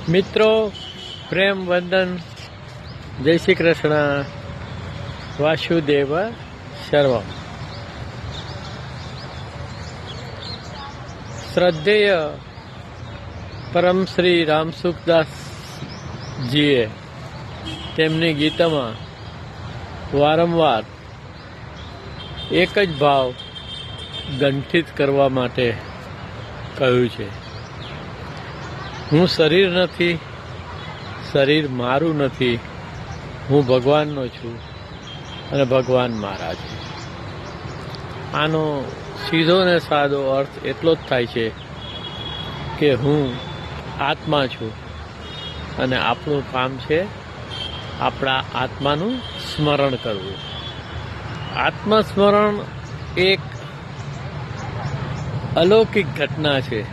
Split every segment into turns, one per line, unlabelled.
મિત્રો, પ્રેમ વંદન, જય શ્રી કૃષ્ણ, વાસુદેવ સર્વમ. શ્રદ્ધેય પરમ શ્રી રામસુખદાસજીએ તેમની ગીતામાં વારંવાર એક જ ભાવ ગંઠિત કરવા માટે કહ્યું છે. હું શરીર નથી, શરીર મારું નથી, હું ભગવાનનો છું અને ભગવાન મારા છે. આનો સીધો ને સાદો અર્થ એટલો જ થાય છે કે હું આત્મા છું અને આપણું કામ છે આપણા આત્માનું સ્મરણ કરવું. આત્મસ્મરણ એક અલૌકિક ઘટના છે.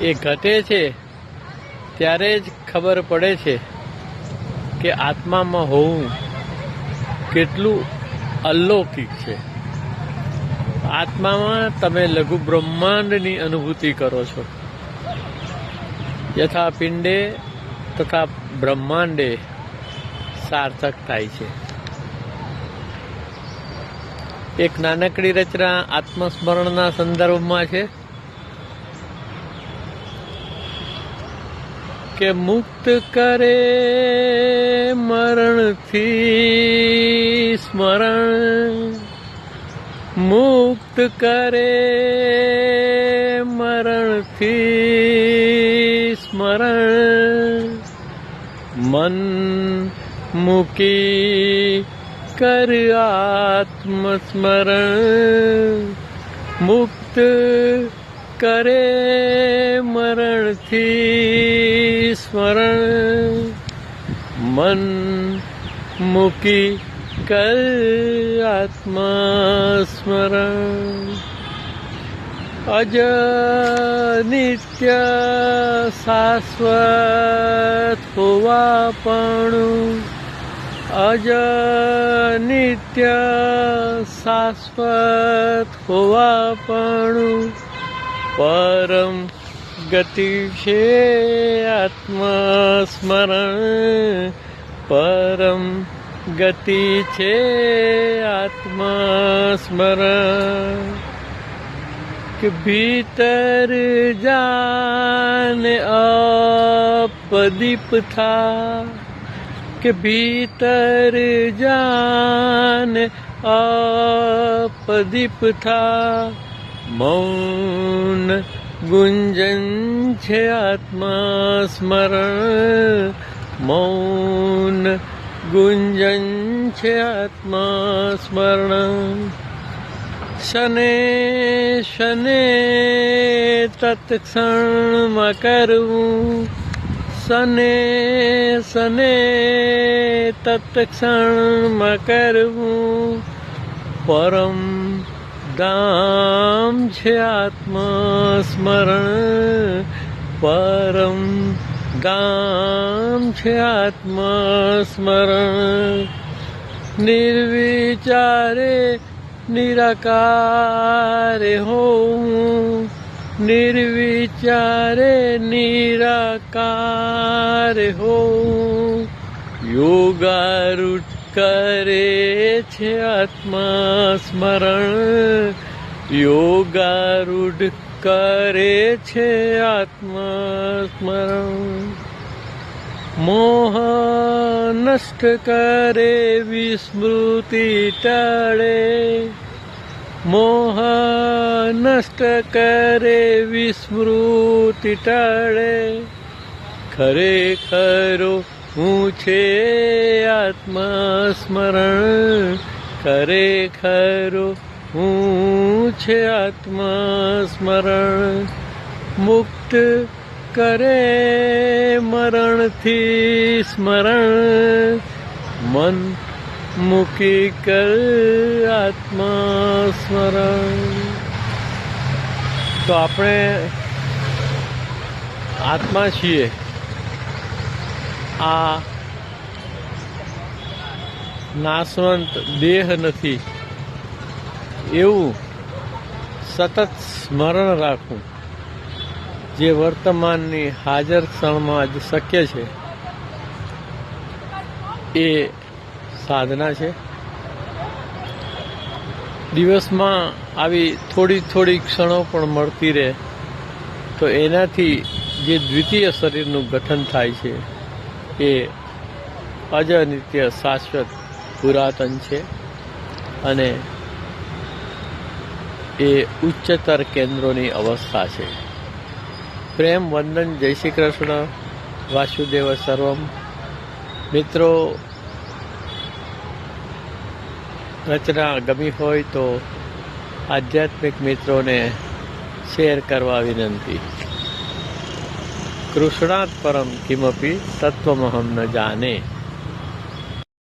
એ ઘટે છે ત્યારે જ ખબર પડે છે કે આત્મામાં હોવું કેટલું અલૌકિક છે. આત્મામાં તમે લઘુ બ્રહ્માંડની અનુભૂતિ કરો છો. યથા પિંડે તથા બ્રહ્માંડે સાર્થક થાય છે. એક નાનકડી રચના આત્મસ્મરણના સંદર્ભમાં છે કે મુક્ત કરે મરણથી સ્મરણ, મુક્ત કરે મરણથી સ્મરણ, મન મૂકી કર આત્મસ્મરણ, મુક્ત કરે મરણથી સ્મરણ, મન મૂકી કર આત્મસ્મરણ. અજ નિત્ય શાશ્વત હોવા પણ, અજ નિત્ય શાશ્વત હોવા પણ પરમ ગતિ છે આત્મસ્મરણ, પરમ ગતિ છે આત્મસ્મરણ. કે ભીતર જાને અપદીપ થા, કે ભીતર જાને અપદીપ થા, મૌન ગુંજન છે આત્મસ્મરણ, મૌન ગુંજન છે આત્મસ્મરણ. શને શને તત્ક્ષણમાં કરવું, શને શને તત્ક્ષણમાં કરવું, પરમ ધામ છે આત્મસ્મરણ, પરમ ધામ છે આત્મસ્મરણ. નિર્વિચારે નિરાકારે હોવું, નિર્વિચારે નિરાકારે હોવું, યોગારૂઢ કરે છે આત્મસ્મરણ, યોગારૂઢ કરે છે આત્મસ્મરણ. મોહ નષ્ટ કરે વિસ્મૃતિ ટળે, મોહ નષ્ટ કરે વિસ્મૃતિ ટળે, ખરેખરો હું છે આત્મસ્મરણ, ખરેખરો હું છે આત્મસ્મરણ. મુક્ત કરે મરણથી સ્મરણ, મન મૂકી કર આત્મસ્મરણ. તો આપણે આત્મા છીએ. આ નાશવંત દેહ નથી એવું સતત સ્મરણ રાખવું. જે વર્તમાનની હાજર ક્ષણમાં જ શક્ય છે એ સાધના છે. દિવસમાં આવી થોડી ક્ષણો પણ મળતી રહે તો એનાથી જે દ્વિતીય શરીરનું ગઠન થાય છે એ અજનિત્ય શાશ્વત પુરાતન છે અને એ ઉચ્ચતર કેન્દ્રોની અવસ્થા છે. પ્રેમ વંદન. જય શ્રી કૃષ્ણ. વાસુદેવ સર્વમ. મિત્રો, રચના ગમી હોય તો આધ્યાત્મિક મિત્રોને શેર કરવા વિનંતી. કૃષ્ણાત પરમ કિમપી તત્વમહમ ન જાને.